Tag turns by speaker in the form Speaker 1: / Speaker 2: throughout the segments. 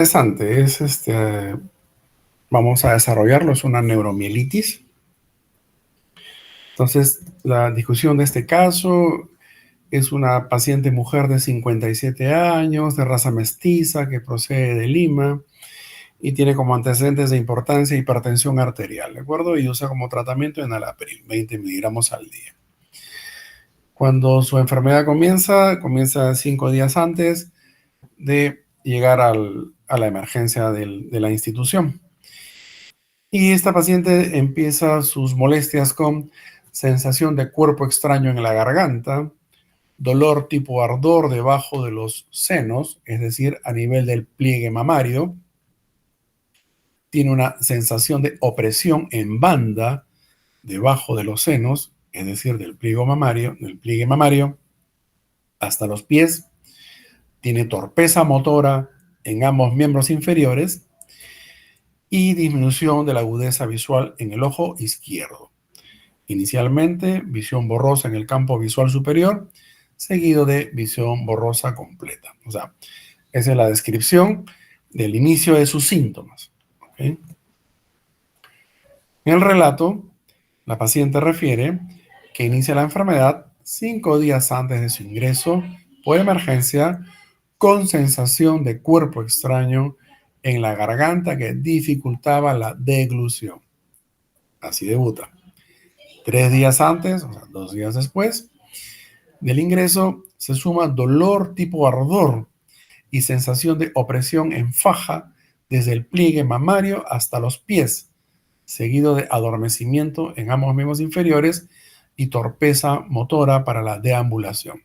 Speaker 1: Interesante, vamos a desarrollarlo, es una neuromielitis. Entonces, la discusión de este caso es una paciente mujer de 57 años, de raza mestiza, que procede de Lima y tiene como antecedentes de importancia hipertensión arterial, ¿de acuerdo? Y usa como tratamiento enalapril, 20 miligramos al día. Cuando su enfermedad comienza 5 días antes de llegar a la emergencia de la institución. Y esta paciente empieza sus molestias con sensación de cuerpo extraño en la garganta, dolor tipo ardor debajo de los senos, es decir, a nivel del pliegue mamario. Tiene una sensación de opresión en banda debajo de los senos, es decir, del pliegue mamario hasta los pies. Tiene torpeza motora en ambos miembros inferiores y disminución de la agudeza visual en el ojo izquierdo. Inicialmente, visión borrosa en el campo visual superior, seguido de visión borrosa completa. O sea, esa es la descripción del inicio de sus síntomas. ¿Okay? En el relato, la paciente refiere que inicia la enfermedad 5 días antes de su ingreso por emergencia con sensación de cuerpo extraño en la garganta que dificultaba la deglución. Así debuta. 3 días antes, o sea, 2 días después del ingreso, se suma dolor tipo ardor y sensación de opresión en faja desde el pliegue mamario hasta los pies, seguido de adormecimiento en ambos miembros inferiores y torpeza motora para la deambulación.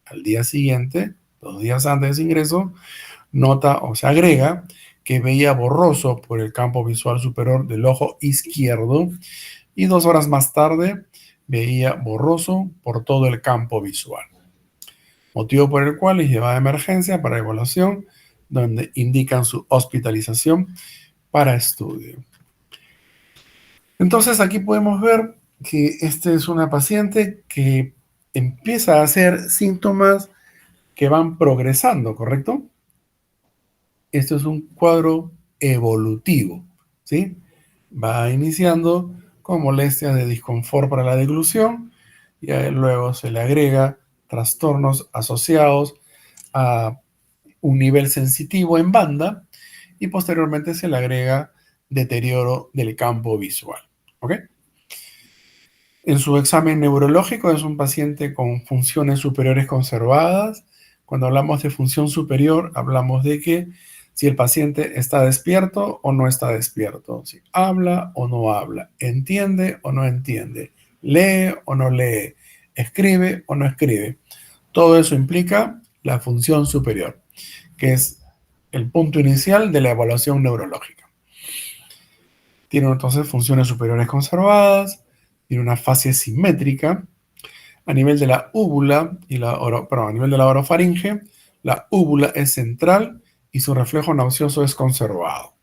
Speaker 1: Al día siguiente, 2 días antes de su ingreso, nota o se agrega que veía borroso por el campo visual superior del ojo izquierdo y 2 horas más tarde veía borroso por todo el campo visual. Motivo por el cual es llevada a emergencia para evaluación, donde indican su hospitalización para estudio. Entonces aquí podemos ver que esta es una paciente que empieza a hacer síntomas que van progresando, ¿correcto? Esto es un cuadro evolutivo, ¿sí? Va iniciando con molestias de disconfort para la deglución y luego se le agrega trastornos asociados a un nivel sensitivo en banda y posteriormente se le agrega deterioro del campo visual, ¿ok? En su examen neurológico es un paciente con funciones superiores conservadas. Cuando hablamos de función superior, hablamos de que si el paciente está despierto o no está despierto, si habla o no habla, entiende o no entiende, lee o no lee, escribe o no escribe. Todo eso implica la función superior, que es el punto inicial de la evaluación neurológica. Tiene entonces funciones superiores conservadas, tiene una fase simétrica a nivel de la úvula a nivel de la orofaringe. La úvula es central y su reflejo nauseoso es conservado.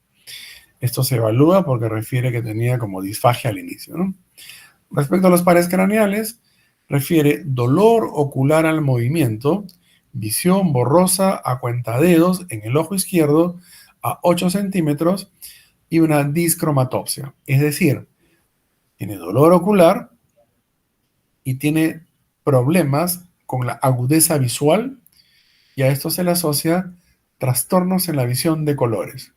Speaker 1: Esto se evalúa porque refiere que tenía como disfagia al inicio, ¿no? Respecto a los pares craneales, refiere dolor ocular al movimiento, visión borrosa a cuentadedos en el ojo izquierdo a 8 centímetros y una discromatopsia. Es decir, tiene dolor ocular y tiene problemas con la agudeza visual y a esto se le asocia trastornos en la visión de colores.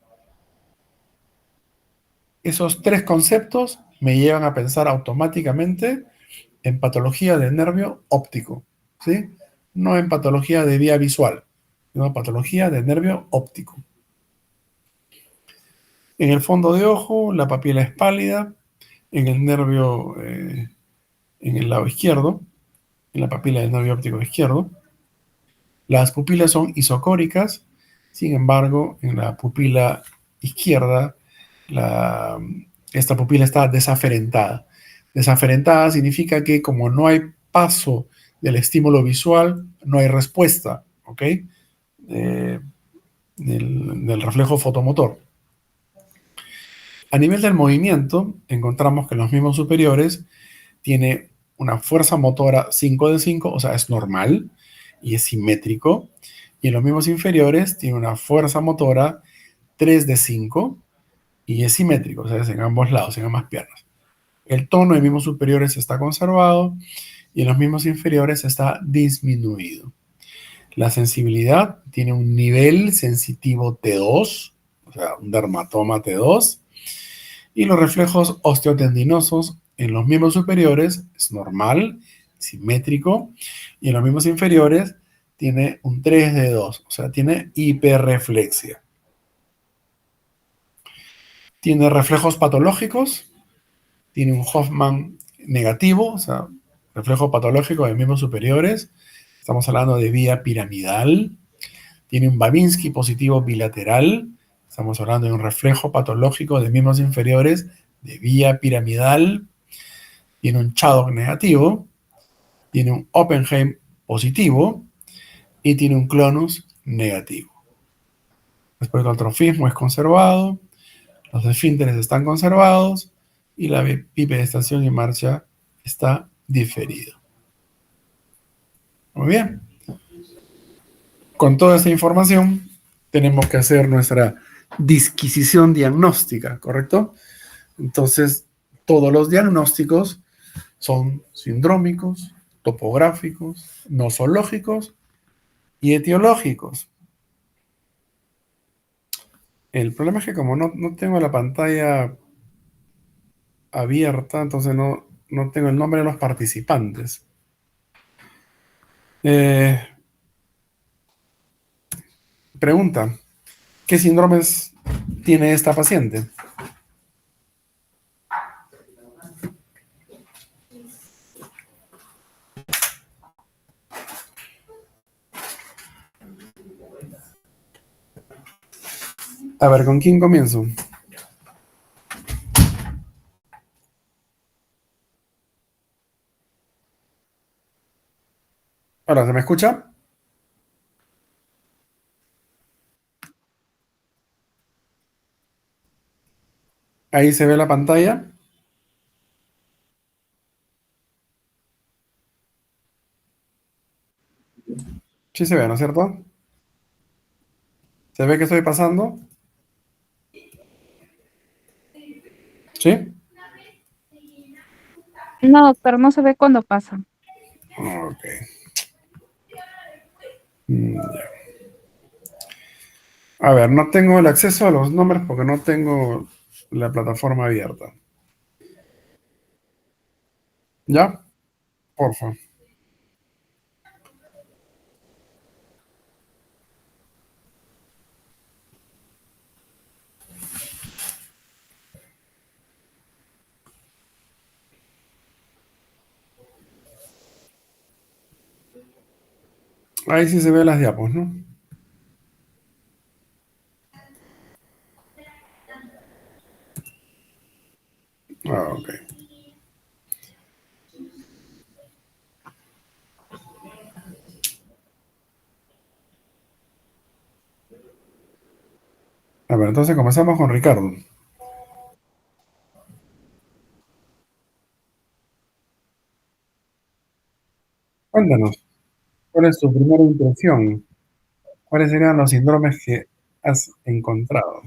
Speaker 1: Esos 3 conceptos me llevan a pensar automáticamente en patología del nervio óptico, ¿sí? No en patología de vía visual, sino patología del nervio óptico. En el fondo de ojo, la papila es pálida, en el nervio, en el lado izquierdo, en la papila del nervio óptico izquierdo. Las pupilas son isocóricas, sin embargo, en la pupila izquierda, esta pupila está desaferentada. Desaferentada significa que como no hay paso del estímulo visual, no hay respuesta, ¿ok? Del reflejo fotomotor. A nivel del movimiento, encontramos que en los miembros superiores tiene una fuerza motora 5 de 5, o sea, es normal y es simétrico. Y en los miembros inferiores tiene una fuerza motora 3 de 5 y es simétrico, o sea, es en ambos lados, en ambas piernas. El tono en miembros superiores está conservado y en los miembros inferiores está disminuido. La sensibilidad tiene un nivel sensitivo T2, o sea, un dermatoma T2, y los reflejos osteotendinosos en los miembros superiores es normal, simétrico, y en los miembros inferiores tiene un 3 de 2, o sea, tiene hiperreflexia. Tiene reflejos patológicos, tiene un Hoffman negativo, o sea, reflejo patológico de miembros superiores. Estamos hablando de vía piramidal. Tiene un Babinski positivo bilateral. Estamos hablando de un reflejo patológico de miembros inferiores de vía piramidal. Tiene un Chaddock negativo. Tiene un Oppenheim positivo. Y tiene un Clonus negativo. Después el atrofismo es conservado. Los esfínteres están conservados. Y la bipedestación y marcha está diferido. Muy bien. Con toda esta información, tenemos que hacer nuestra disquisición diagnóstica, ¿correcto? Entonces, todos los diagnósticos son sindrómicos, topográficos, nosológicos y etiológicos. El problema es que como no tengo la pantalla abierta, entonces no tengo el nombre de los participantes. Pregunta, ¿qué síndromes tiene esta paciente? A ver, ¿con quién comienzo? Ahora, ¿se me escucha? Ahí se ve la pantalla. Sí se ve, ¿no es cierto? ¿Se ve que estoy pasando? ¿Sí?
Speaker 2: No, doctor, no se ve cuando pasa.
Speaker 1: Ok. Ya. A ver, no tengo el acceso a los nombres porque no tengo la plataforma abierta. ¿Ya? Porfa. Ahí sí se ve las diapos, ¿no? Ok. A ver, entonces comenzamos con Ricardo. Cuéntanos, ¿cuál es tu primera impresión? ¿Cuáles serían los síndromes que has encontrado?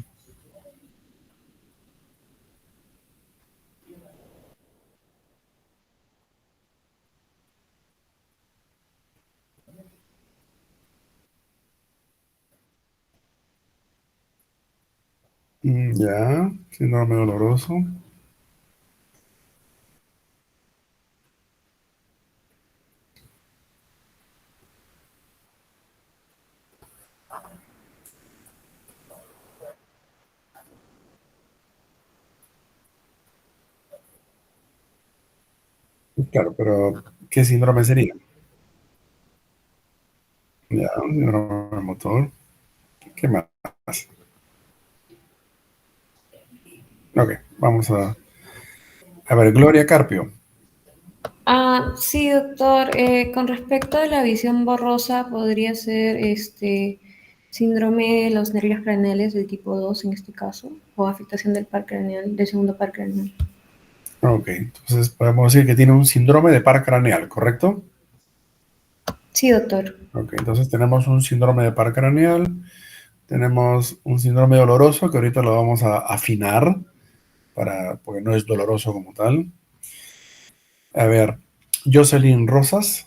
Speaker 1: Ya, síndrome doloroso. Claro, pero ¿qué síndrome sería? Ya, un síndrome motor. ¿Qué más? Ok, vamos a ver, Gloria Carpio.
Speaker 3: Sí, doctor. Con respecto a la visión borrosa, podría ser síndrome de los nervios craneales del tipo 2 en este caso, o afectación del par craneal, del segundo par craneal.
Speaker 1: Ok, entonces podemos decir que tiene un síndrome de par craneal, ¿correcto?
Speaker 3: Sí, doctor.
Speaker 1: Ok, entonces tenemos un síndrome de par craneal Tenemos un síndrome doloroso que ahorita lo vamos a afinar porque no es doloroso como tal. A ver, Jocelyn Rosas.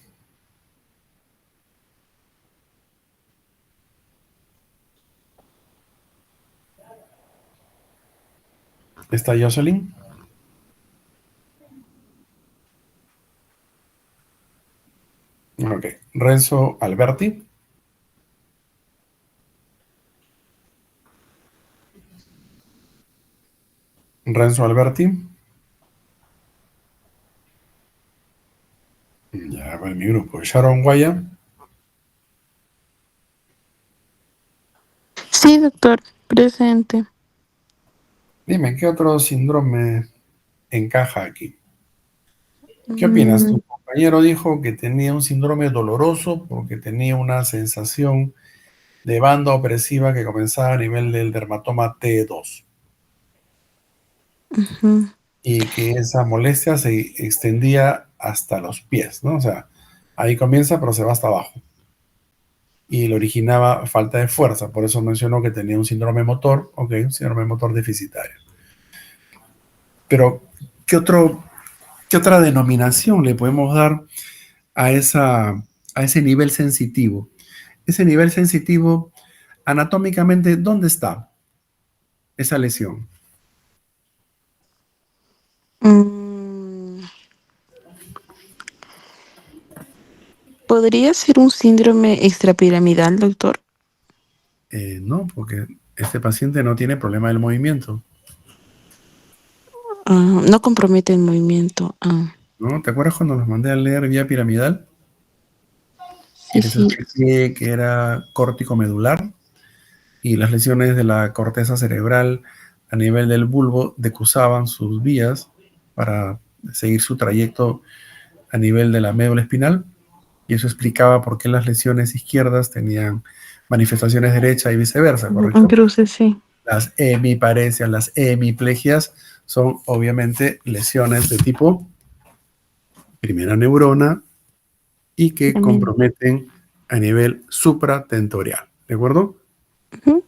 Speaker 1: ¿Está Jocelyn? Ok. Renzo Alberti. Renzo Alberti. Ya va en mi grupo. Sharon Guaya.
Speaker 2: Sí, doctor, presente.
Speaker 1: Dime, ¿qué otro síndrome encaja aquí? ¿Qué opinas?
Speaker 2: Mm,
Speaker 1: Tu compañero dijo que tenía un síndrome doloroso porque tenía una sensación de banda opresiva que comenzaba a nivel del dermatoma T2
Speaker 2: ujú.
Speaker 1: y que esa molestia se extendía hasta los pies, ¿no? O sea, ahí comienza, pero se va hasta abajo. Y le originaba falta de fuerza, por eso mencionó que tenía un síndrome motor, ok, un síndrome motor deficitario. Pero, ¿qué otra denominación le podemos dar a, a ese nivel sensitivo? Ese nivel sensitivo, anatómicamente, ¿dónde está esa lesión?
Speaker 2: Mm, ¿Podría ser un síndrome extrapiramidal, doctor?
Speaker 1: No, porque este paciente no tiene problema del movimiento,
Speaker 2: Ah, no compromete el movimiento. Ah,
Speaker 1: ¿no? ¿Te acuerdas cuando los mandé a leer vía piramidal y
Speaker 2: sí,
Speaker 1: les
Speaker 2: sí.
Speaker 1: expliqué que era córtico medular y las lesiones de la corteza cerebral a nivel del bulbo decusaban sus vías para seguir su trayecto a nivel de la médula espinal? Y eso explicaba por qué las lesiones izquierdas tenían manifestaciones derecha y viceversa,
Speaker 2: En
Speaker 1: ¿correcto?
Speaker 2: cruces, sí.
Speaker 1: Las hemiparesias, las hemiplegias son obviamente lesiones de tipo primera neurona y que
Speaker 2: Piramidal.
Speaker 1: comprometen a nivel supratentorial, ¿de acuerdo?
Speaker 2: Ujú.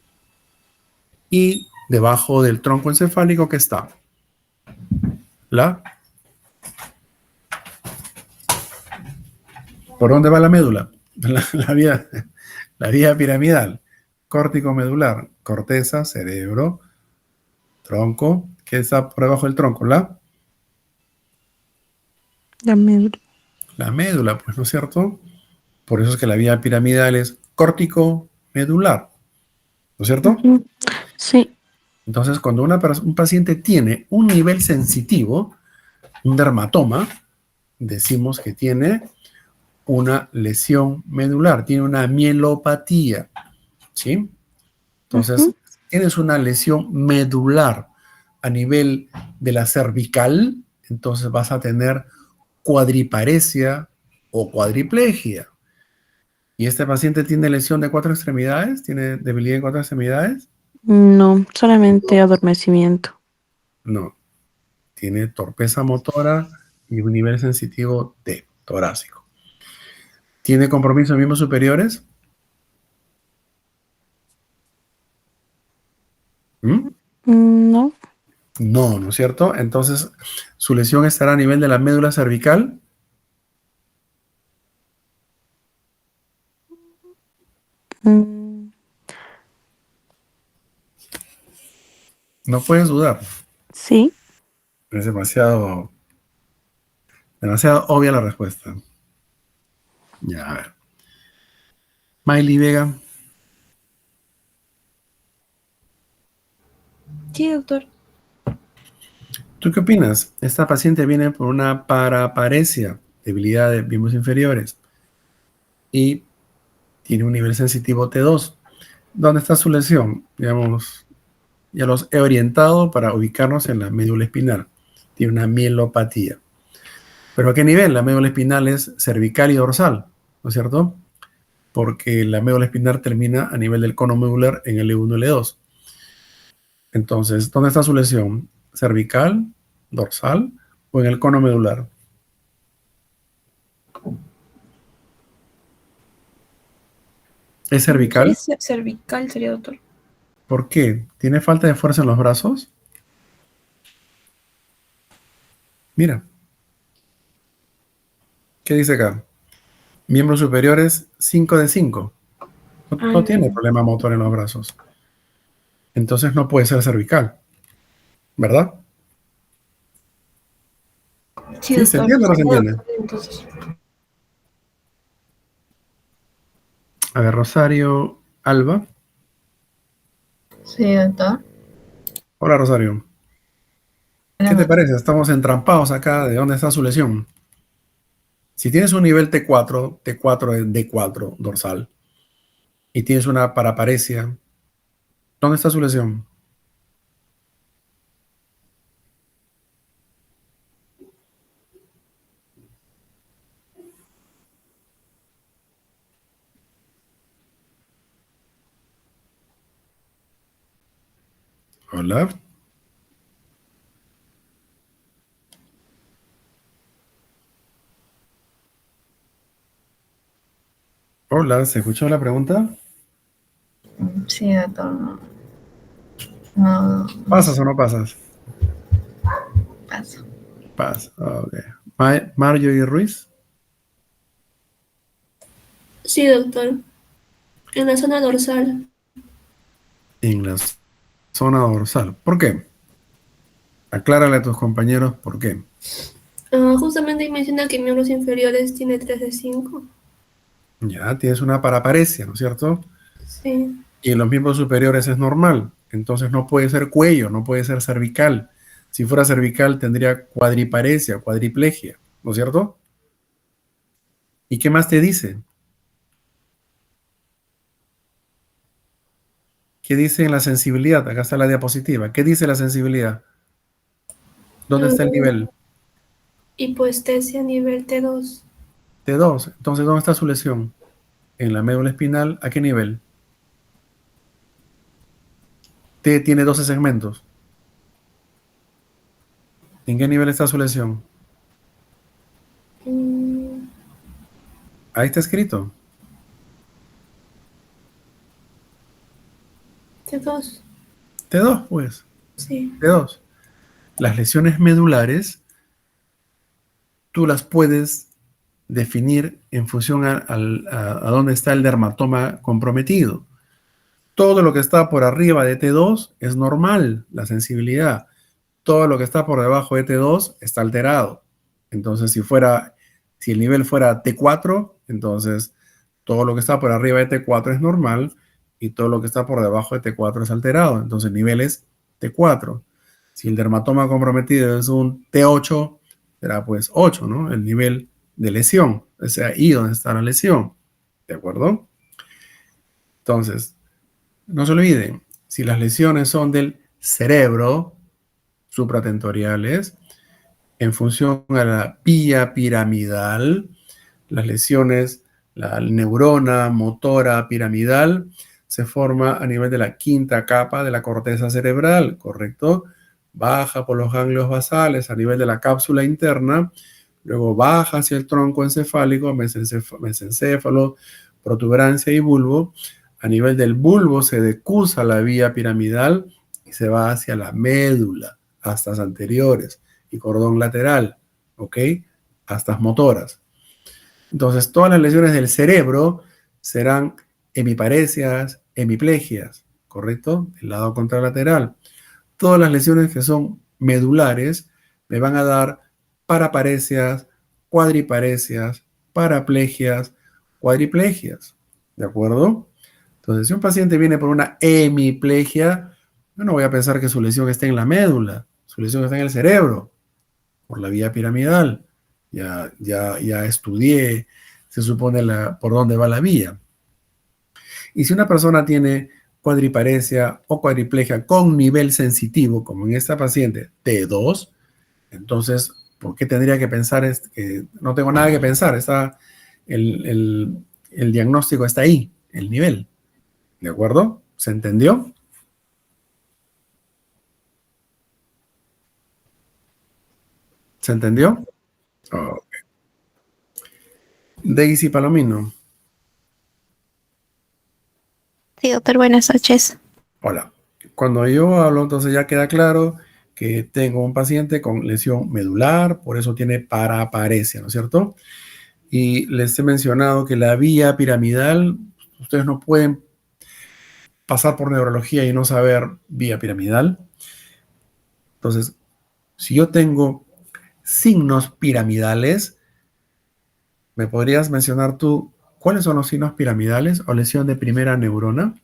Speaker 1: Y debajo del tronco encefálico, ¿qué está? La, ¿Por dónde va la médula? La vía piramidal, córtico medular, corteza, cerebro, tronco. ¿Qué está por debajo del tronco?
Speaker 2: La médula.
Speaker 1: La médula, pues, ¿no es cierto? Por eso es que la vía piramidal es córtico medular, ¿no es cierto?
Speaker 2: Ujú. Sí.
Speaker 1: Entonces, cuando un paciente tiene un nivel sensitivo, un dermatoma, decimos que tiene una lesión medular, tiene una mielopatía, ¿sí? Entonces,
Speaker 2: Ujú.
Speaker 1: tienes una lesión medular a nivel de la cervical, entonces vas a tener cuadriparesia o cuadriplegia. ¿Y este paciente tiene lesión de cuatro extremidades? ¿Tiene debilidad en cuatro extremidades?
Speaker 2: No, solamente adormecimiento.
Speaker 1: No. Tiene torpeza motora y un nivel sensitivo T, torácico. ¿Tiene compromiso de miembros superiores? ¿Mm?
Speaker 2: No.
Speaker 1: No, ¿no es cierto? Entonces, su lesión estará a nivel de la médula cervical.
Speaker 2: Mm,
Speaker 1: No puedes dudar.
Speaker 2: sí.
Speaker 1: Es demasiado obvia la respuesta. Ya, a ver. Miley Vega,
Speaker 3: Sí, doctor.
Speaker 1: ¿tú qué opinas? Esta paciente viene por una paraparesia, debilidad de miembros inferiores, y tiene un nivel sensitivo T2. ¿Dónde está su lesión? Digamos, ya los he orientado para ubicarnos en la médula espinal. Tiene una mielopatía. ¿Pero a qué nivel? La médula espinal es cervical y dorsal, ¿no es cierto? Porque la médula espinal termina a nivel del cono medular en L1 y L2. Entonces, ¿dónde está su lesión? ¿Cervical, dorsal o en el cono medular? ¿Es cervical?
Speaker 4: Sí, es cervical sería, doctor.
Speaker 1: ¿Por qué? ¿Tiene falta de fuerza en los brazos? Mira, ¿qué dice acá? Miembros superiores, 5 de 5. No tiene
Speaker 4: No.
Speaker 1: problema motor en los brazos. Entonces no puede ser cervical, ¿verdad?
Speaker 4: Sí,
Speaker 1: ¿Sí? ¿Se
Speaker 4: doctor.
Speaker 1: entiende o no se
Speaker 4: Sería
Speaker 1: entiende?
Speaker 4: doctor, entonces.
Speaker 1: A ver, Rosario Alba.
Speaker 5: Sí, doctor.
Speaker 1: Hola, Rosario. ¿Qué te parece? Estamos entrampados acá. ¿De dónde está su lesión? Si tienes un nivel T4 es D4 dorsal, y tienes una paraparesia, ¿dónde está su lesión? Hola. Hola, ¿se escuchó la pregunta?
Speaker 5: Sí, doctor. No, no, no
Speaker 1: ¿Pasas o
Speaker 5: sé,
Speaker 1: no pasas?
Speaker 5: paso.
Speaker 1: Pasa. Ok. Marjorie Ruiz,
Speaker 6: Sí, doctor. En la zona dorsal.
Speaker 1: en la zona dorsal. ¿Por qué? Aclárale a tus compañeros por qué.
Speaker 6: Justamente ahí menciona que miembros inferiores tiene 3 de 5.
Speaker 1: Ya tienes una paraparesia, ¿no es cierto?
Speaker 6: Sí.
Speaker 1: Y en los miembros superiores es normal. Entonces no puede ser cuello, no puede ser cervical. Si fuera cervical tendría cuadriparesia, cuadriplegia, ¿no es cierto? ¿Y qué más te dice? ¿Qué dice en la sensibilidad? Acá está la diapositiva. ¿Qué dice la sensibilidad? ¿Dónde está el nivel?
Speaker 6: Hipoestesia nivel T2.
Speaker 1: T2. Entonces, ¿dónde está su lesión? En la médula espinal. ¿A qué nivel? T tiene 12 segmentos. ¿En qué nivel está su lesión?
Speaker 6: Mm,
Speaker 1: Ahí está escrito.
Speaker 6: T2.
Speaker 1: T2, pues.
Speaker 6: Sí.
Speaker 1: T2. Las lesiones medulares, tú las puedes definir en función a dónde está el dermatoma comprometido. Todo lo que está por arriba de T2 es normal, la sensibilidad. Todo lo que está por debajo de T2 está alterado. Entonces, si el nivel fuera T4, entonces todo lo que está por arriba de T4 es normal y todo lo que está por debajo de T4 es alterado. Entonces, el nivel es T4. Si el dermatoma comprometido es un T8, será pues 8, ¿no? El nivel de lesión, o sea, ahí donde está la lesión. ¿De acuerdo? Entonces, no se olviden, si las lesiones son del cerebro, supratentoriales, en función a la vía piramidal, las lesiones, la neurona motora piramidal, se forma a nivel de la quinta capa de la corteza cerebral, ¿correcto? Baja por los ganglios basales a nivel de la cápsula interna, luego baja hacia el tronco encefálico, mesencéfalo, protuberancia y bulbo. A nivel del bulbo se decusa la vía piramidal y se va hacia la médula, astas anteriores y cordón lateral, ¿ok? Astas motoras. Entonces, todas las lesiones del cerebro serán hemiparesias, hemiplegias, ¿correcto? El lado contralateral. Todas las lesiones que son medulares me van a dar paraparesias, cuadriparesias, paraplegias, cuadriplegias, ¿de acuerdo? Entonces, si un paciente viene por una hemiplegia, yo no voy a pensar que su lesión esté en la médula, su lesión está en el cerebro, por la vía piramidal. Ya estudié, se supone, por dónde va la vía. Y si una persona tiene cuadriparesia o cuadriplegia con nivel sensitivo, como en esta paciente T2, entonces, ¿por qué tendría que pensar? No tengo nada que pensar, el diagnóstico está ahí, el nivel. ¿De acuerdo? ¿Se entendió? ¿Se entendió? Oh. Daisy Palomino.
Speaker 7: Sí, doctor, buenas noches.
Speaker 1: Hola. Cuando yo hablo, entonces ya queda claro que tengo un paciente con lesión medular, por eso tiene paraparesia, ¿no es cierto? Y les he mencionado que la vía piramidal, ustedes no pueden pasar por neurología y no saber vía piramidal. Entonces, si yo tengo signos piramidales, ¿me podrías mencionar tú cuáles son los signos piramidales o lesión de primera neurona?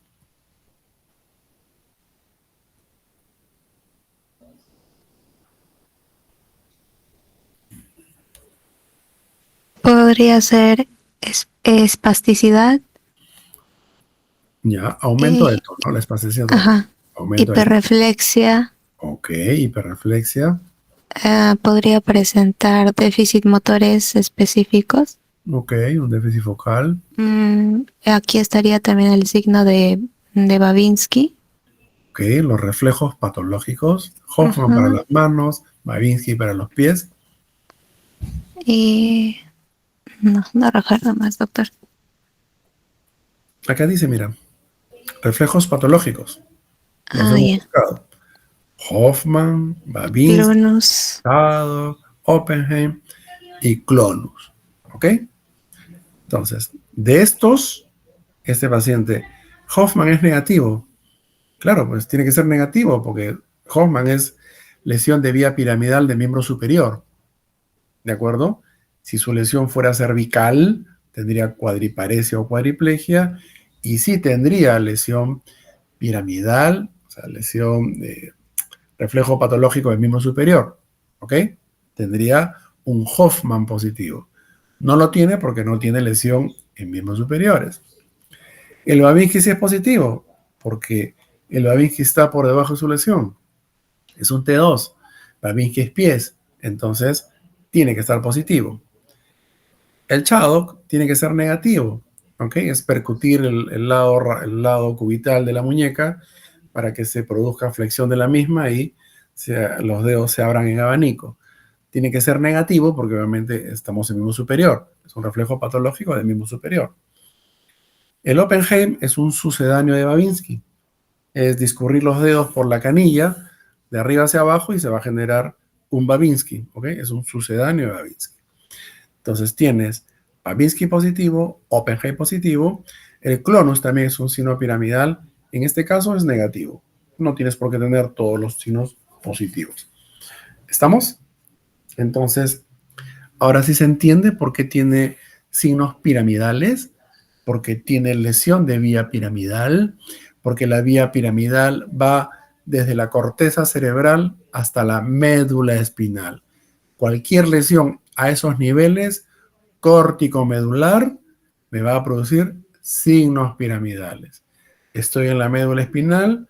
Speaker 7: Podría ser espasticidad,
Speaker 1: Ya, aumento de
Speaker 7: eh,
Speaker 1: tono, la espasticidad total.
Speaker 7: ajá,
Speaker 1: Aumento de tono.
Speaker 7: hiperreflexia,
Speaker 1: Ok, hiperreflexia.
Speaker 7: podría presentar déficit motores específicos.
Speaker 1: Ok, un déficit focal.
Speaker 7: Aquí estaría también el signo de Babinski.
Speaker 1: Ok, los reflejos patológicos. Hoffman para
Speaker 7: Ajá.
Speaker 1: las manos, Babinski para los pies.
Speaker 7: Y no arrojar más, doctor.
Speaker 1: Acá dice, mira, reflejos patológicos. Los hemos
Speaker 7: Ya.
Speaker 1: buscado. Hoffman, Babinski,
Speaker 7: Clonus.
Speaker 1: Tado, Oppenheim y Clonus. ¿Ok? Entonces, de estos, este paciente, Hoffman es negativo. Claro, pues tiene que ser negativo porque Hoffman es lesión de vía piramidal de miembro superior. ¿De acuerdo? Si su lesión fuera cervical, tendría cuadriparesia o cuadriplegia, y sí tendría lesión piramidal, o sea, lesión de reflejo patológico del miembro superior, ¿ok? Tendría un Hoffman positivo. No lo tiene porque no tiene lesión en miembros superiores. El Babinski sí es positivo, porque el Babinski está por debajo de su lesión. Es un T2. Babinski es pies, entonces tiene que estar positivo. El Chaddock tiene que ser negativo, ¿ok? Es percutir el lado cubital de la muñeca para que se produzca flexión de la misma y los dedos se abran en abanico. Tiene que ser negativo porque obviamente estamos en miembro superior. Es un reflejo patológico del miembro superior. El Oppenheim es un sucedáneo de Babinski. Es discurrir los dedos por la canilla de arriba hacia abajo y se va a generar un Babinski, ¿ok? Es un sucedáneo de Babinski. Entonces tienes Babinski positivo, Oppenheim positivo. El Clonus también es un signo piramidal. En este caso es negativo. No tienes por qué tener todos los signos positivos. ¿Estamos? Entonces, ahora sí se entiende por qué tiene signos piramidales, porque tiene lesión de vía piramidal, porque la vía piramidal va desde la corteza cerebral hasta la médula espinal. Cualquier lesión a esos niveles córtico-medular me va a producir signos piramidales. Estoy en la médula espinal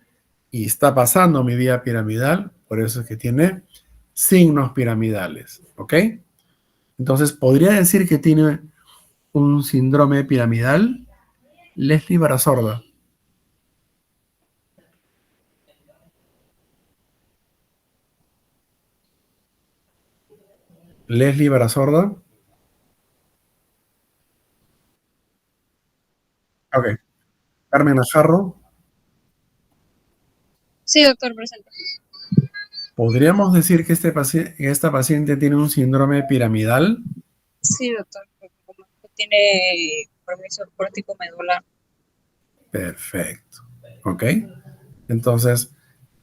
Speaker 1: y está pasando mi vía piramidal, por eso es que tiene signos piramidales, ¿ok? Entonces, ¿podría decir que tiene un síndrome piramidal? Leslie Barazorda. Leslie Barazorda. Ok. Carmen Najarro.
Speaker 4: Sí, doctor, presente.
Speaker 1: ¿Podríamos decir que esta paciente tiene un síndrome piramidal?
Speaker 4: Sí, doctor, porque como tiene permiso córtico medular.
Speaker 1: Perfecto. ¿Ok? Entonces,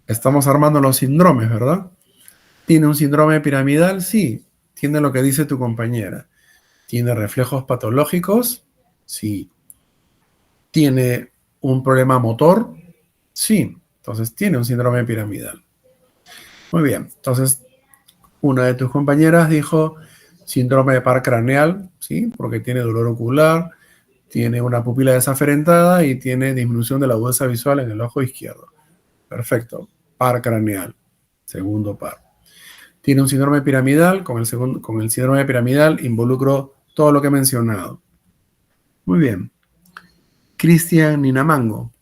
Speaker 1: estamos armando los síndromes, ¿verdad? ¿Tiene un síndrome piramidal? Sí. ¿Tiene lo que dice tu compañera? ¿Tiene reflejos patológicos? Sí. ¿Tiene un problema motor? Sí. Entonces, tiene un síndrome piramidal. Muy bien. Entonces, una de tus compañeras dijo síndrome de par craneal, ¿sí? Porque tiene dolor ocular, tiene una pupila desaferentada y tiene disminución de la agudeza visual en el ojo izquierdo. Perfecto. Par craneal. Segundo par. Tiene un síndrome piramidal. Con el síndrome piramidal involucro todo lo que he mencionado. Muy bien. Cristian Ninamango.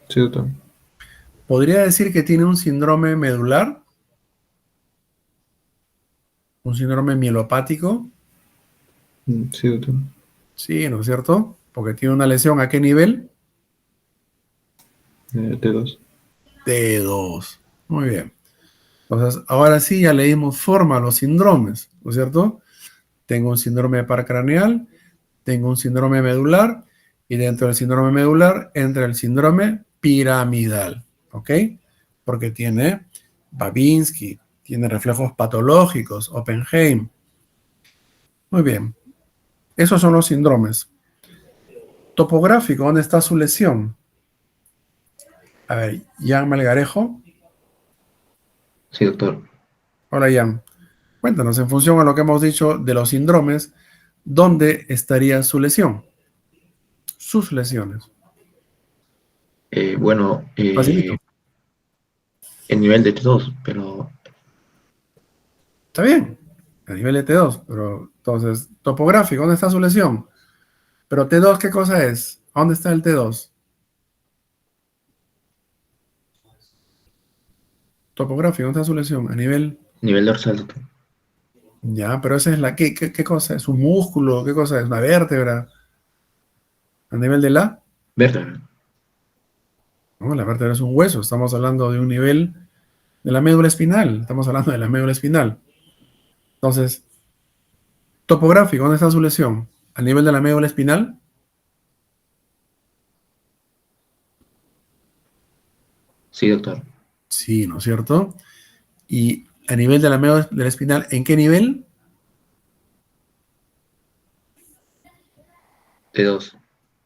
Speaker 8: Sí, doctor.
Speaker 1: ¿Podría decir que tiene un síndrome medular? ¿Un síndrome mielopático?
Speaker 8: Sí, doctor.
Speaker 1: Sí, ¿no es cierto? Porque tiene una lesión, ¿a qué nivel?
Speaker 8: T2.
Speaker 1: T2. Muy bien. Entonces, ahora sí ya le dimos forma a los síndromes, ¿no es cierto? Tengo un síndrome paracraneal, tengo un síndrome medular, y dentro del síndrome medular entra el síndrome piramidal, ¿ok? Porque tiene Babinski, tiene reflejos patológicos, Oppenheim. Muy bien. Esos son los síndromes. Topográfico, ¿dónde está su lesión? A ver, Jan Melgarejo.
Speaker 8: Sí, doctor.
Speaker 1: Hola, Jan. Cuéntanos, en función a lo que hemos dicho de los síndromes, ¿dónde estaría su lesión? Sus lesiones.
Speaker 8: Bueno,
Speaker 1: Facilito.
Speaker 8: el nivel de T2, pero
Speaker 1: Está bien, a nivel de T2, pero entonces, topográfico, ¿dónde está su lesión? Pero T2, ¿qué cosa es? ¿A dónde está el T2? Topográfico, ¿dónde está su lesión? A nivel,
Speaker 8: nivel dorsal, doctor.
Speaker 1: ya, pero esa es la, ¿qué cosa es? ¿Un músculo? ¿Qué cosa es? ¿Una vértebra? ¿A nivel de la?
Speaker 8: Vértebra.
Speaker 1: No, la vértebra es un hueso, estamos hablando de un nivel de la médula espinal, estamos hablando de la médula espinal. Entonces, topográfico, ¿dónde está su lesión? ¿A nivel de la médula espinal?
Speaker 8: Sí, doctor.
Speaker 1: Sí, ¿no es cierto? Y a nivel de la médula de la espinal, ¿en qué nivel?
Speaker 8: T2.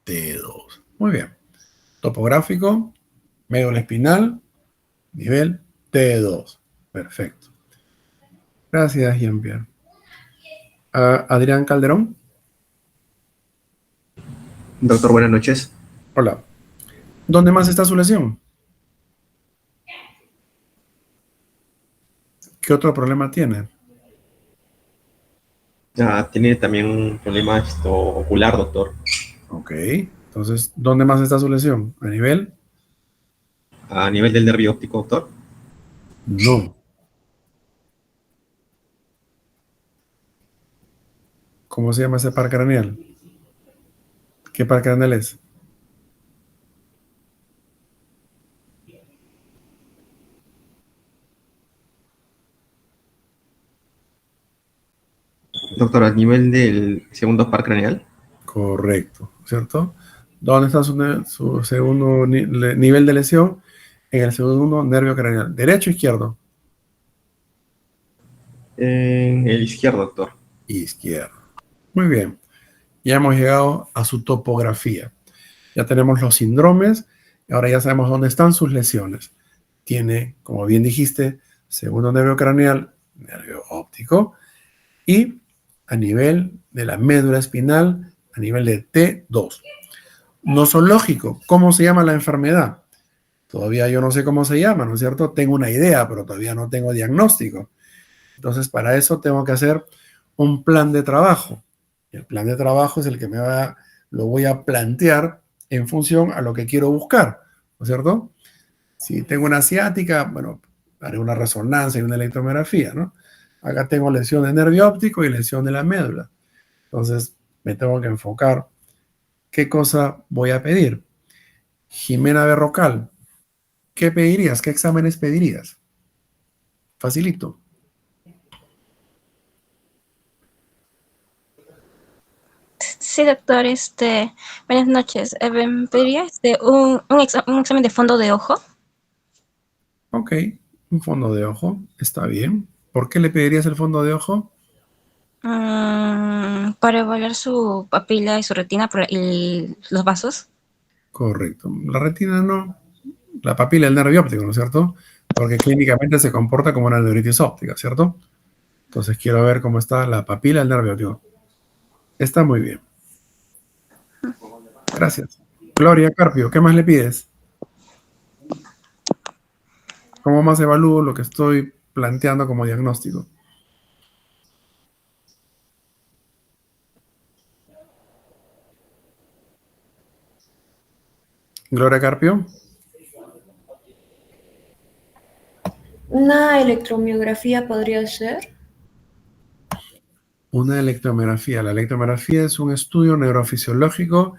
Speaker 1: T2. Muy bien. Topográfico, médula espinal, nivel T2. Perfecto. Gracias, Jean-Pierre. Adrián Calderón.
Speaker 9: Doctor, buenas noches.
Speaker 1: Hola. ¿Dónde más está su lesión? ¿Qué otro problema tiene?
Speaker 9: Tiene también un problema ocular, doctor.
Speaker 1: Ok. Entonces, ¿dónde más está su lesión? ¿A nivel?
Speaker 9: A nivel del nervio óptico, doctor.
Speaker 1: No. ¿Cómo se llama ese par craneal? ¿Qué par craneal es?
Speaker 9: Doctor, a nivel del segundo par craneal.
Speaker 1: Correcto, ¿cierto? ¿Dónde está su segundo nivel de lesión? En el segundo nervio craneal. ¿Derecho o izquierdo?
Speaker 9: En el izquierdo, doctor.
Speaker 1: Izquierdo. Muy bien. Ya hemos llegado a su topografía. Ya tenemos los síndromes y ahora ya sabemos dónde están sus lesiones. Tiene, como bien dijiste, segundo nervio craneal, nervio óptico y a nivel de la médula espinal, a nivel de T2. Nosológico, ¿cómo se llama la enfermedad? Todavía yo no sé cómo se llama, ¿no es cierto? Tengo una idea, pero todavía no tengo diagnóstico. Entonces, para eso tengo que hacer un plan de trabajo. Y el plan de trabajo es el que lo voy a plantear en función a lo que quiero buscar, ¿no es cierto? Si tengo una ciática, bueno, haré una resonancia y una electromiografía, ¿no? Acá tengo lesión de nervio óptico y lesión de la médula. Entonces, me tengo que enfocar qué cosa voy a pedir. Jimena Berrocal, ¿qué pedirías? ¿Qué exámenes pedirías? Facilito.
Speaker 10: Sí, doctor, buenas noches. Me pediría un examen de fondo de ojo.
Speaker 1: Ok, un fondo de ojo, está bien. ¿Por qué le pedirías el fondo de ojo?
Speaker 10: Para evaluar su papila y su retina y los vasos.
Speaker 1: Correcto. La retina no. La papila del nervio óptico, ¿no es cierto? Porque clínicamente se comporta como una neuritis óptica, ¿cierto? Entonces quiero ver cómo está la papila del nervio óptico. Está muy bien. Gracias. Gloria Carpio, ¿qué más le pides? ¿Cómo más evalúo lo que estoy planteando como diagnóstico? Gloria Carpio.
Speaker 3: Una electromiografía podría ser.
Speaker 1: Una electromiografía. La electromiografía es un estudio neurofisiológico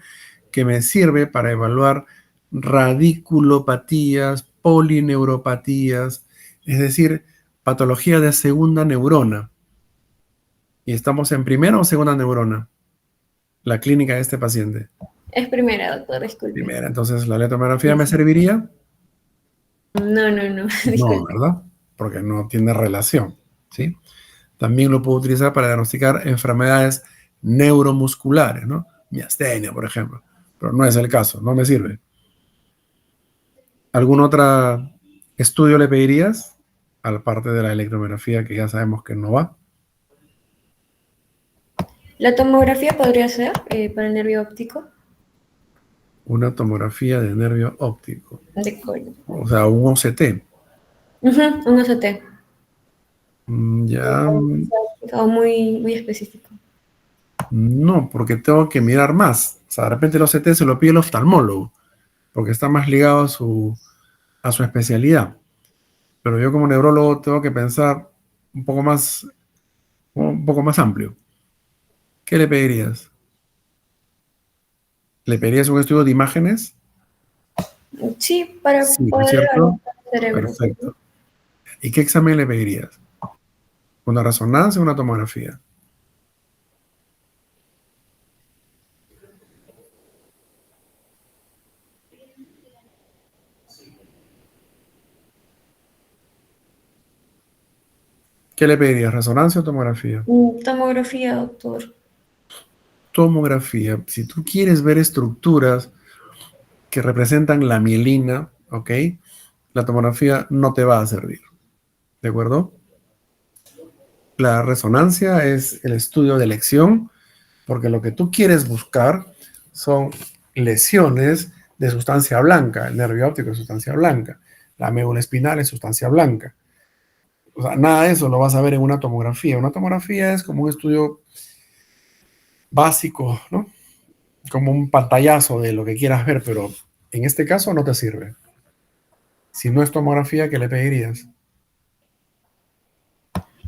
Speaker 1: que me sirve para evaluar radiculopatías, polineuropatías, es decir, patología de segunda neurona. ¿Y estamos en primera o segunda neurona? La clínica de este paciente.
Speaker 3: Es primera, doctor, disculpe.
Speaker 1: Primera, entonces la electromiografía me serviría.
Speaker 3: No,
Speaker 1: No,
Speaker 3: disculpe.
Speaker 1: ¿verdad? Porque no tiene relación, ¿sí? También lo puedo utilizar para diagnosticar enfermedades neuromusculares, ¿no? Miastenia, por ejemplo. Pero no es el caso, no me sirve. ¿Algún otro estudio le pedirías? Aparte de la electromiografía, que ya sabemos que no va.
Speaker 3: ¿La tomografía podría ser para el nervio óptico?
Speaker 1: Una tomografía de nervio óptico.
Speaker 3: De colon.
Speaker 1: O sea, un OCT.
Speaker 3: Un OCT.
Speaker 1: Ya.
Speaker 3: O muy específico.
Speaker 1: No, porque tengo que mirar más. O sea, de repente el OCT se lo pide el oftalmólogo, porque está más ligado a su especialidad. Pero yo como neurólogo tengo que pensar un poco más amplio. ¿Qué le pedirías? ¿Le pedirías un estudio de imágenes?
Speaker 3: Sí, para
Speaker 1: Sí, ¿no es
Speaker 3: poder
Speaker 1: cierto?
Speaker 3: evaluar el cerebro.
Speaker 1: Perfecto. ¿Y qué examen le pedirías? ¿Una resonancia o una tomografía? ¿Qué le pedirías? ¿Resonancia o tomografía?
Speaker 3: Tomografía, doctor.
Speaker 1: Tomografía. Si tú quieres ver estructuras que representan la mielina, ¿ok? La tomografía no te va a servir. ¿De acuerdo? La resonancia es el estudio de elección, porque lo que tú quieres buscar son lesiones de sustancia blanca. El nervio óptico es sustancia blanca. La médula espinal es sustancia blanca. O sea, nada de eso lo vas a ver en una tomografía. Una tomografía es como un estudio básico, ¿no? Como un pantallazo de lo que quieras ver, pero en este caso no te sirve. Si no es tomografía, ¿qué le pedirías?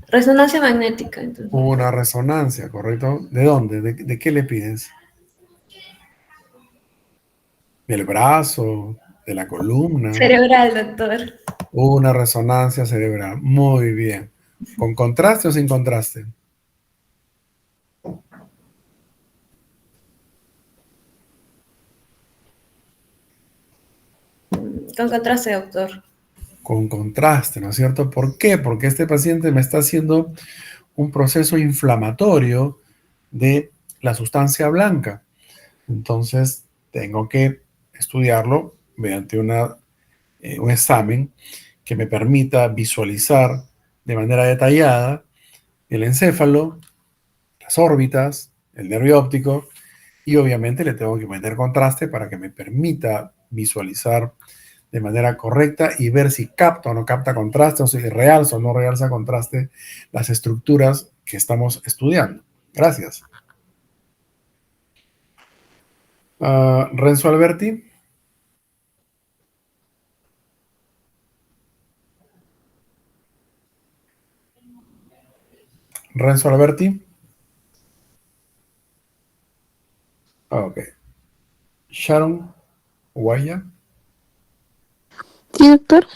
Speaker 3: Resonancia magnética, entonces.
Speaker 1: Una resonancia, ¿correcto? ¿De dónde? ¿De qué le pides? ¿Del brazo? ¿De la columna?
Speaker 3: Cerebral, doctor.
Speaker 1: Una resonancia cerebral. Muy bien. ¿Con contraste o sin contraste?
Speaker 3: Con contraste, doctor.
Speaker 1: Con contraste, ¿no es cierto? ¿Por qué? Porque este paciente me está haciendo un proceso inflamatorio de la sustancia blanca. Entonces, tengo que estudiarlo mediante un examen que me permita visualizar de manera detallada el encéfalo, las órbitas, el nervio óptico, y obviamente le tengo que meter contraste para que me permita visualizar de manera correcta y ver si capta o no capta contraste, o si realza o no realza contraste las estructuras que estamos estudiando. Gracias. Renzo Alberti. Renzo Alberti. Ok. Sharon Guaya.
Speaker 2: Sí, doctor.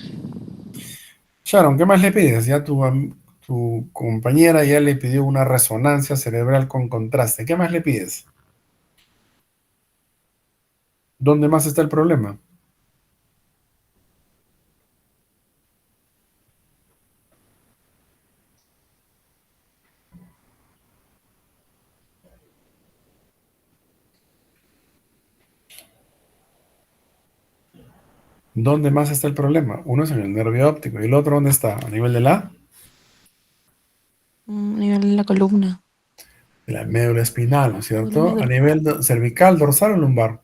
Speaker 1: Sharon, ¿qué más le pides? Ya tu compañera ya le pidió una resonancia cerebral con contraste. ¿Qué más le pides? ¿Dónde más está el problema? ¿Dónde más está el problema? Uno es en el nervio óptico y el otro, ¿dónde está? ¿A nivel de
Speaker 2: A nivel de la columna.
Speaker 1: de la médula espinal, ¿no es
Speaker 2: De la
Speaker 1: cierto?
Speaker 2: médula.
Speaker 1: ¿A nivel cervical, dorsal o lumbar?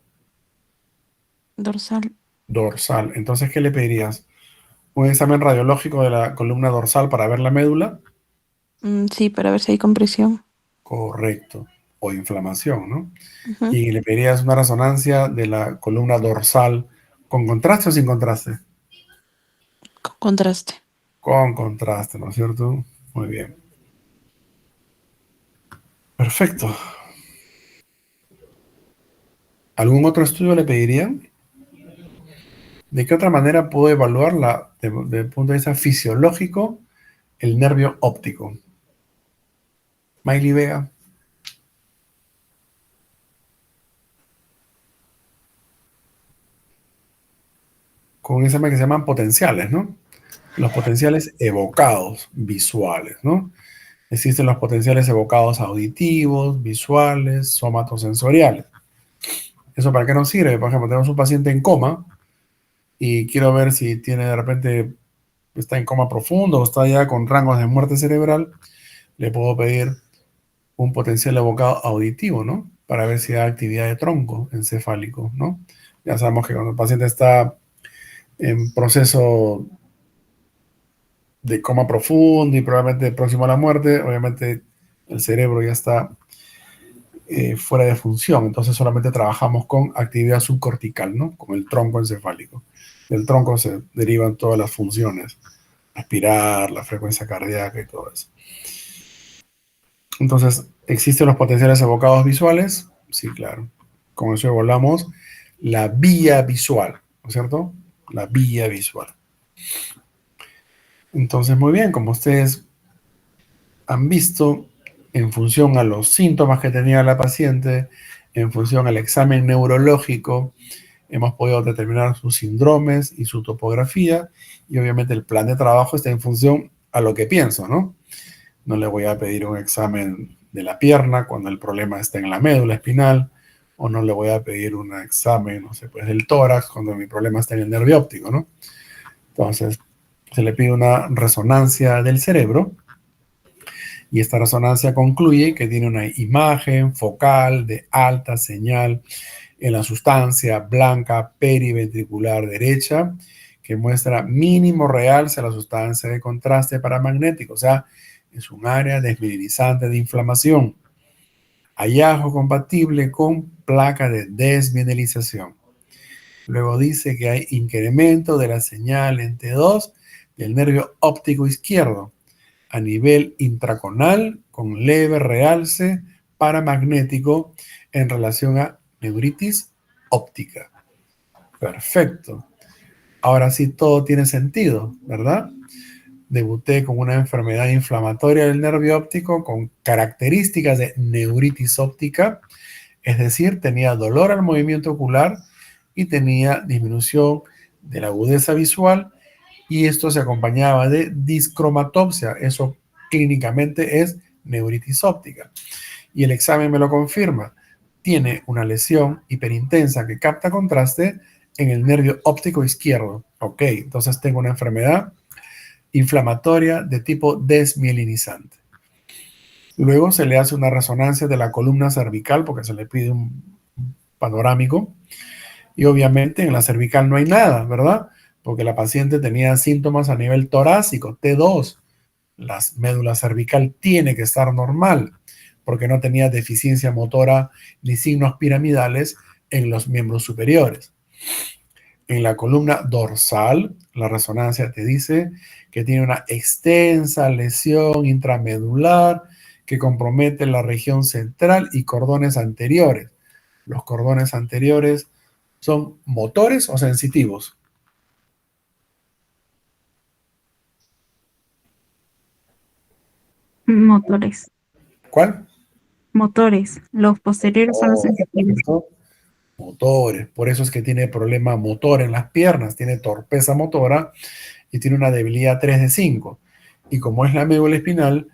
Speaker 2: Dorsal.
Speaker 1: Dorsal. Entonces, ¿qué le pedirías? ¿Un examen radiológico de la columna dorsal para ver la médula?
Speaker 2: Sí, para ver si hay compresión.
Speaker 1: Correcto. O inflamación, ¿no?
Speaker 2: Ujú.
Speaker 1: Y le pedirías una resonancia de la columna dorsal con contraste o sin contraste.
Speaker 2: Con contraste.
Speaker 1: Con contraste, ¿no es cierto? Muy bien. Perfecto. ¿Algún otro estudio le pedirían? ¿De qué otra manera puedo evaluarla desde el punto de vista fisiológico el nervio óptico? Miley Vega. Con un examen que se llaman potenciales, ¿no? Los potenciales evocados visuales, ¿no? Existen los potenciales evocados auditivos, visuales, somatosensoriales. ¿Eso para qué nos sirve? Por ejemplo, tenemos un paciente en coma y quiero ver si tiene de repente, está en coma profundo o está ya con rangos de muerte cerebral. Le puedo pedir un potencial evocado auditivo, ¿no? Para ver si hay actividad de tronco encefálico, ¿no? Ya sabemos que cuando el paciente está en proceso de coma profundo y probablemente próximo a la muerte, obviamente el cerebro ya está fuera de función, entonces solamente trabajamos con actividad subcortical, ¿no? Con el tronco encefálico. Del tronco se derivan todas las funciones, respirar, la frecuencia cardíaca y todo eso. Entonces, ¿existen los potenciales evocados visuales? Sí, claro. Con eso evaluamos la vía visual, ¿no es cierto? La vía visual. Entonces, muy bien, como ustedes han visto, en función a los síntomas que tenía la paciente, en función al examen neurológico, hemos podido determinar sus síndromes y su topografía, y obviamente el plan de trabajo está en función a lo que pienso, ¿no? No le voy a pedir un examen de la pierna cuando el problema está en la médula espinal, o no le voy a pedir un examen, no sé, pues del tórax cuando mi problema está en el nervio óptico, ¿no? Entonces, se le pide una resonancia del cerebro, y esta resonancia concluye que tiene una imagen focal de alta señal en la sustancia blanca periventricular derecha, que muestra mínimo realce a la sustancia de contraste paramagnético, o sea, es un área desmineralizante de inflamación. Hallazgo compatible con placa de desmineralización. Luego dice que hay incremento de la señal en T2 del nervio óptico izquierdo a nivel intraconal con leve realce paramagnético en relación a neuritis óptica. Perfecto. Ahora sí todo tiene sentido, ¿verdad? Debuté con una enfermedad inflamatoria del nervio óptico con características de neuritis óptica, es decir, tenía dolor al movimiento ocular y tenía disminución de la agudeza visual, y esto se acompañaba de discromatopsia. Eso clínicamente es neuritis óptica. Y el examen me lo confirma. Tiene una lesión hiperintensa que capta contraste en el nervio óptico izquierdo. Ok, entonces tengo una enfermedad inflamatoria de tipo desmielinizante. Luego se le hace una resonancia de la columna cervical porque se le pide un panorámico. Y obviamente en la cervical no hay nada, ¿verdad? Porque la paciente tenía síntomas a nivel torácico, T2. La médula cervical tiene que estar normal porque no tenía deficiencia motora ni signos piramidales en los miembros superiores. En la columna dorsal, la resonancia te dice que tiene una extensa lesión intramedular que compromete la región central y cordones anteriores. Los cordones anteriores son motores o sensitivos.
Speaker 11: Motores.
Speaker 1: ¿Cuál?
Speaker 11: Motores. Los posteriores son los sensitivos.
Speaker 1: Motores. Por eso es que tiene problema motor en las piernas, tiene torpeza motora y tiene una debilidad 3 de 5. Y como es la médula espinal,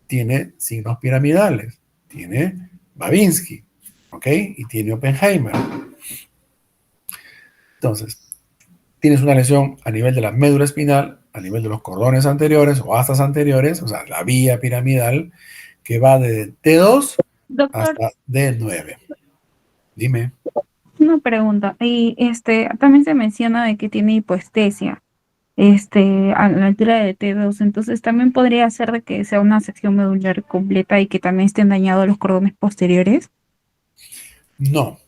Speaker 1: tiene signos piramidales. Tiene Babinski, ¿ok? Y tiene Oppenheimer. Entonces, tienes una lesión a nivel de la médula espinal, a nivel de los cordones anteriores o astas anteriores, o sea, la vía piramidal, que va de T2
Speaker 11: Doctor,
Speaker 1: hasta D9. Dime.
Speaker 11: una pregunta. Y también se menciona de que tiene hipoestesia, a la altura de T2. Entonces, también podría ser de que sea una sección medular completa y que también estén dañados los cordones posteriores.
Speaker 1: No.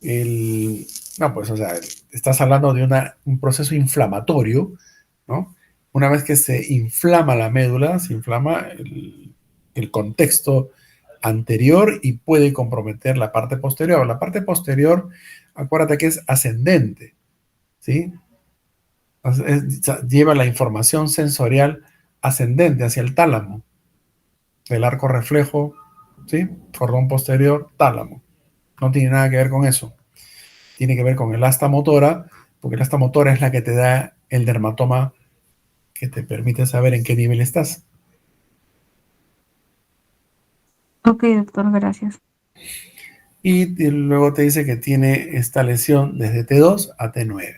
Speaker 1: No, pues, o sea, estás hablando de un proceso inflamatorio, ¿no? Una vez que se inflama la médula, se inflama el contexto anterior y puede comprometer la parte posterior. La parte posterior, acuérdate que es ascendente, ¿sí? Lleva la información sensorial ascendente hacia el tálamo, el arco reflejo, ¿sí? Cordón posterior, tálamo. No tiene nada que ver con eso. Tiene que ver con el asta motora, porque el asta motora es la que te da el dermatoma que te permite saber en qué nivel estás.
Speaker 11: Ok, doctor, gracias.
Speaker 1: Y luego te dice que tiene esta lesión desde T2 a T9.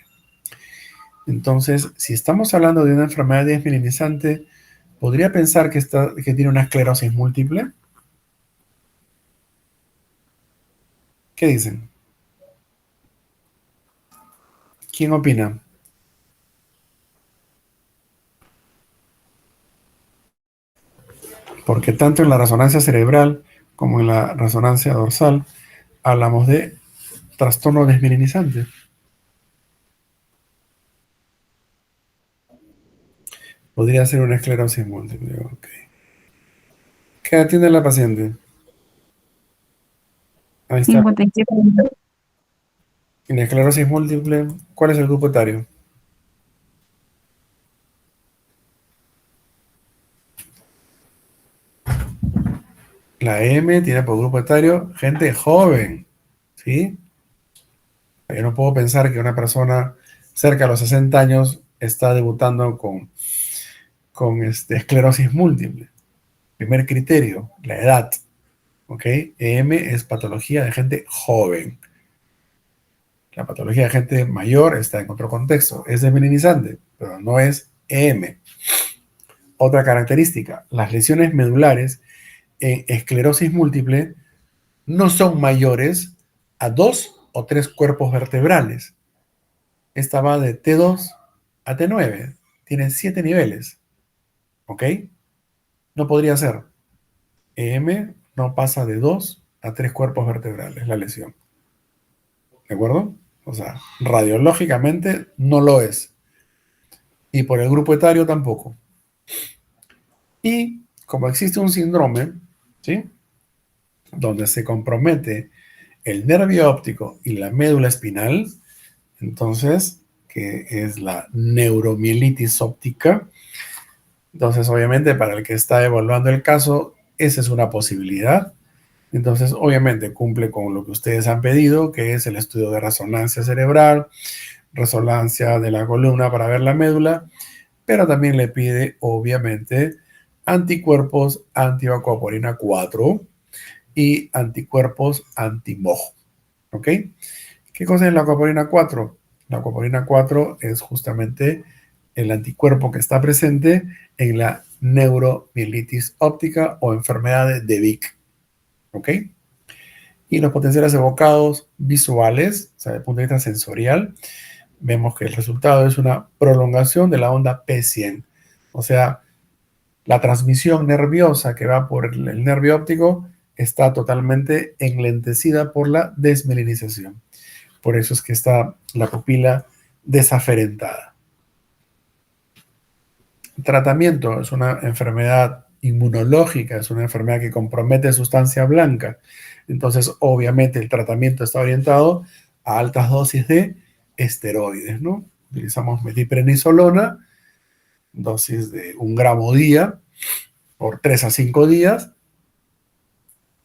Speaker 1: Entonces, si estamos hablando de una enfermedad desmelinizante, ¿podría pensar que tiene una esclerosis múltiple? ¿Qué dicen? ¿Quién opina? Porque tanto en la resonancia cerebral como en la resonancia dorsal hablamos de trastorno desmelinizante. Podría ser una esclerosis múltiple. Ok. ¿Qué edad tiene la paciente? Ahí está.
Speaker 11: 57 años.
Speaker 1: En esclerosis múltiple, ¿cuál es el grupo etario? La M tiene por grupo etario gente joven, ¿sí? Yo no puedo pensar que una persona cerca de los 60 años está debutando con esclerosis múltiple. Primer criterio, la edad, ¿ok? EM es patología de gente joven. La patología de gente mayor está en otro contexto. Es desmelinizante, pero no es EM. Otra característica, las lesiones medulares en esclerosis múltiple no son mayores a 2 o 3 cuerpos vertebrales. Esta va de T2 a T9. Tiene 7 niveles. ¿Ok? No podría ser. EM no pasa de 2 a 3 cuerpos vertebrales la lesión. ¿De acuerdo? O sea, radiológicamente no lo es. Y por el grupo etario tampoco. Y como existe un síndrome, ¿sí?, donde se compromete el nervio óptico y la médula espinal, entonces, que es la neuromielitis óptica, entonces obviamente para el que está evaluando el caso, esa es una posibilidad. Entonces obviamente cumple con lo que ustedes han pedido, que es el estudio de resonancia cerebral, resonancia de la columna para ver la médula, pero también le pide obviamente anticuerpos anti-aquaporina 4 y anticuerpos anti-MOG. ¿Ok? ¿Qué cosa es la aquaporina 4? La aquaporina 4 es justamente el anticuerpo que está presente en la neuromielitis óptica o enfermedad de Vick. ¿Ok? Y los potenciales evocados visuales, o sea, desde el punto de vista sensorial, vemos que el resultado es una prolongación de la onda P100. O sea, la transmisión nerviosa que va por el nervio óptico está totalmente enlentecida por la desmelinización. Por eso es que está la pupila desaferentada. Tratamiento es una enfermedad inmunológica, es una enfermedad que compromete sustancia blanca. Entonces, obviamente, el tratamiento está orientado a altas dosis de esteroides, ¿no? Utilizamos metiprenisolona, dosis de 1 gramo día, por 3 a 5 días.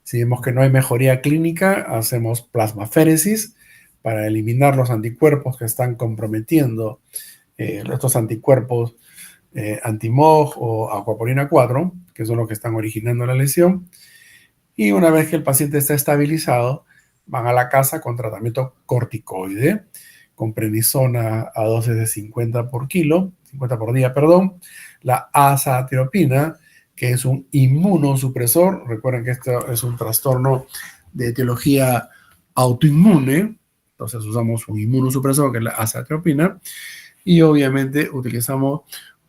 Speaker 1: Si vemos que no hay mejoría clínica, hacemos plasmaféresis para eliminar los anticuerpos que están comprometiendo estos anticuerpos anti-MOG o aquaporina 4, que son los que están originando la lesión. Y una vez que el paciente está estabilizado, van a la casa con tratamiento corticoide, con prednisona a dosis de 50 por día, la azatiropina, que es un inmunosupresor. Recuerden que esto es un trastorno de etiología autoinmune, entonces usamos un inmunosupresor que es la azatiropina, y obviamente utilizamos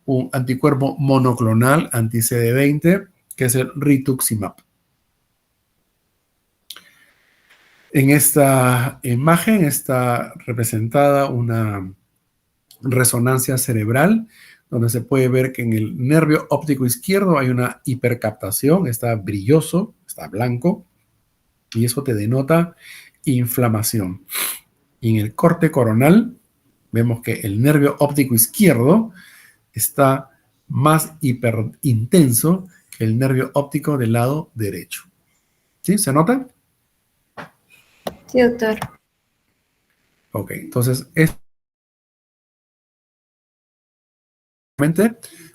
Speaker 1: un anticuerpo monoclonal anti-CD20, que es el rituximab. En esta imagen está representada una resonancia cerebral, donde se puede ver que en el nervio óptico izquierdo hay una hipercaptación, está brilloso, está blanco, y eso te denota inflamación. Y en el corte coronal vemos que el nervio óptico izquierdo está más hiperintenso que el nervio óptico del lado derecho. ¿Sí? ¿Se nota?
Speaker 3: Sí, doctor.
Speaker 1: Ok, entonces es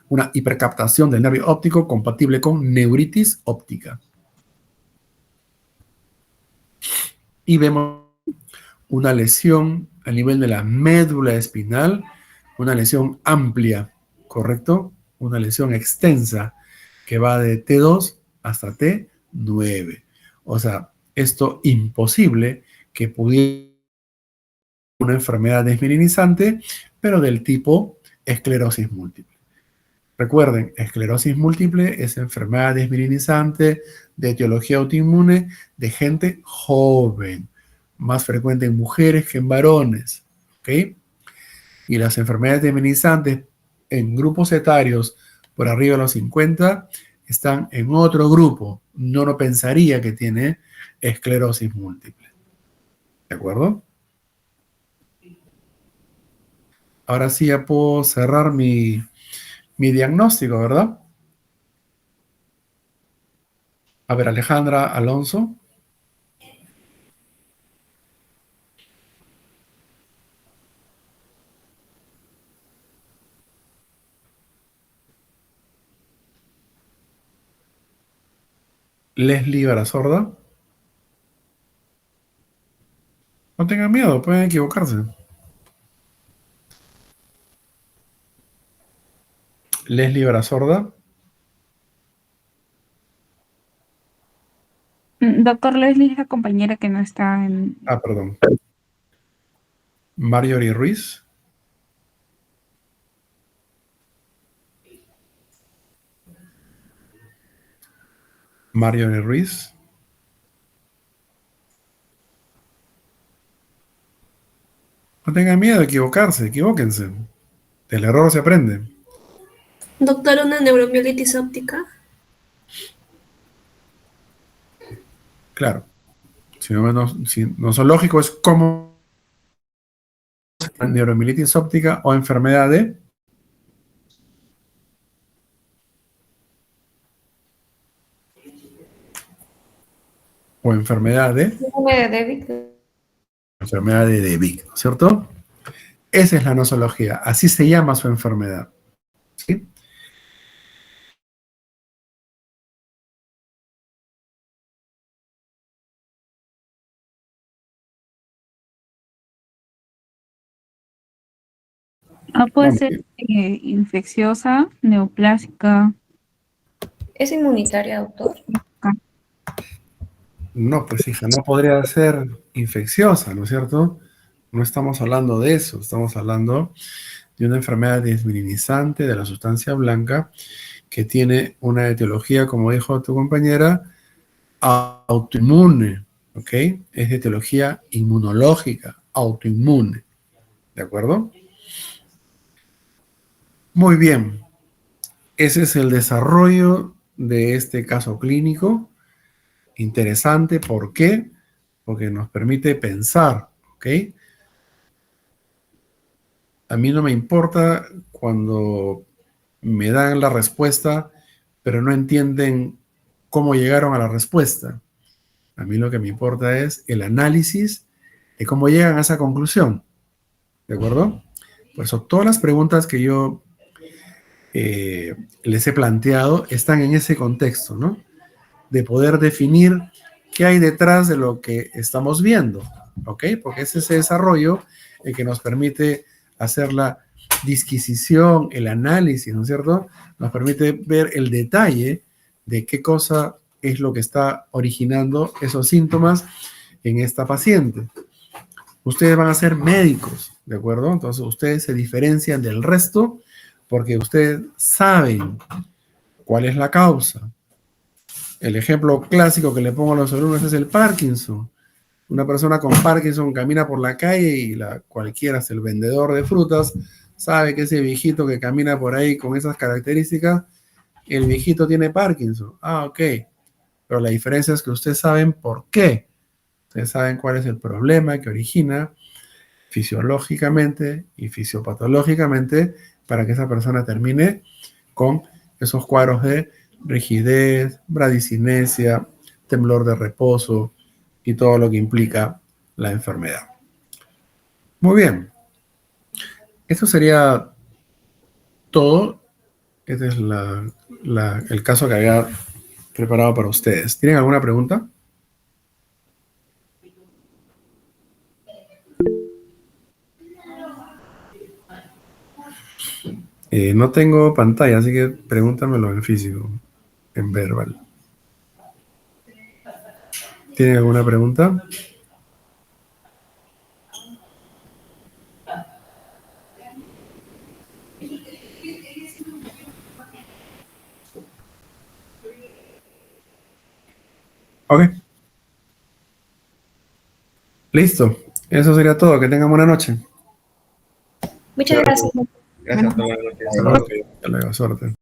Speaker 1: una hipercaptación del nervio óptico compatible con neuritis óptica. Y vemos una lesión a nivel de la médula espinal, una lesión amplia, ¿correcto? Una lesión extensa que va de T2 hasta T9. O sea, esto imposible que pudiera una enfermedad desmielinizante, pero del tipo esclerosis múltiple. Recuerden, esclerosis múltiple es enfermedad desmielinizante de etiología autoinmune de gente joven, más frecuente en mujeres que en varones, ¿ok? Y las enfermedades desmielinizantes en grupos etarios por arriba de los 50 están en otro grupo. No lo pensaría que tiene esclerosis múltiple. ¿De acuerdo? Ahora sí ya puedo cerrar mi diagnóstico, ¿verdad? A ver, Alejandra Alonso. Leslie Barazorda. No tengan miedo, pueden equivocarse. Leslie Barazorda.
Speaker 11: Doctor Leslie es la compañera que no está en...
Speaker 1: Ah, perdón. Marjorie Ruiz. Marjorie Ruiz. No tengan miedo de equivocarse, equivóquense. Del error se aprende.
Speaker 6: Doctor, ¿una neuromielitis óptica?
Speaker 1: Claro. Si nosológico es como neuromielitis óptica o enfermedad de... O enfermedad de...
Speaker 3: Síndrome de David.
Speaker 1: Enfermedad de Devic, ¿no es cierto? Esa es la nosología. Así se llama su enfermedad. ¿Sí?
Speaker 11: puede ser infecciosa, neoplásica.
Speaker 3: ¿Es inmunitaria, doctor?
Speaker 1: No, pues hija, no podría ser infecciosa, ¿no es cierto? No estamos hablando de eso, estamos hablando de una enfermedad desmielinizante de la sustancia blanca que tiene una etiología, como dijo tu compañera, autoinmune, ¿ok? Es de etiología inmunológica, autoinmune, ¿de acuerdo? Muy bien, ese es el desarrollo de este caso clínico. Interesante, ¿por qué? Porque nos permite pensar, ¿ok? A mí no me importa cuando me dan la respuesta, pero no entienden cómo llegaron a la respuesta. A mí lo que me importa es el análisis de cómo llegan a esa conclusión, ¿de acuerdo? Por eso todas las preguntas que yo les he planteado están en ese contexto, ¿no? De poder definir qué hay detrás de lo que estamos viendo, ¿ok? Porque es ese desarrollo el que nos permite hacer la disquisición, el análisis, ¿no es cierto? Nos permite ver el detalle de qué cosa es lo que está originando esos síntomas en esta paciente. Ustedes van a ser médicos, ¿de acuerdo? Entonces ustedes se diferencian del resto porque ustedes saben cuál es la causa. El ejemplo clásico que le pongo a los alumnos es el Parkinson. Una persona con Parkinson camina por la calle y cualquiera, es el vendedor de frutas, sabe que ese viejito que camina por ahí con esas características, el viejito tiene Parkinson. Ah, ok. pero la diferencia es que ustedes saben por qué. Ustedes saben cuál es el problema que origina fisiológicamente y fisiopatológicamente para que esa persona termine con esos cuadros de rigidez, bradicinesia, temblor de reposo y todo lo que implica la enfermedad. Muy bien. Esto sería todo. Este es el caso que había preparado para ustedes. ¿Tienen alguna pregunta? No tengo pantalla, así que pregúntamelo en físico, en verbal. ¿Tienen alguna pregunta? Ok. Listo. Eso sería todo. Que tengan buena noche.
Speaker 3: Muchas gracias.
Speaker 9: Gracias, buenas noches.
Speaker 1: Hasta luego. Hasta luego. Suerte.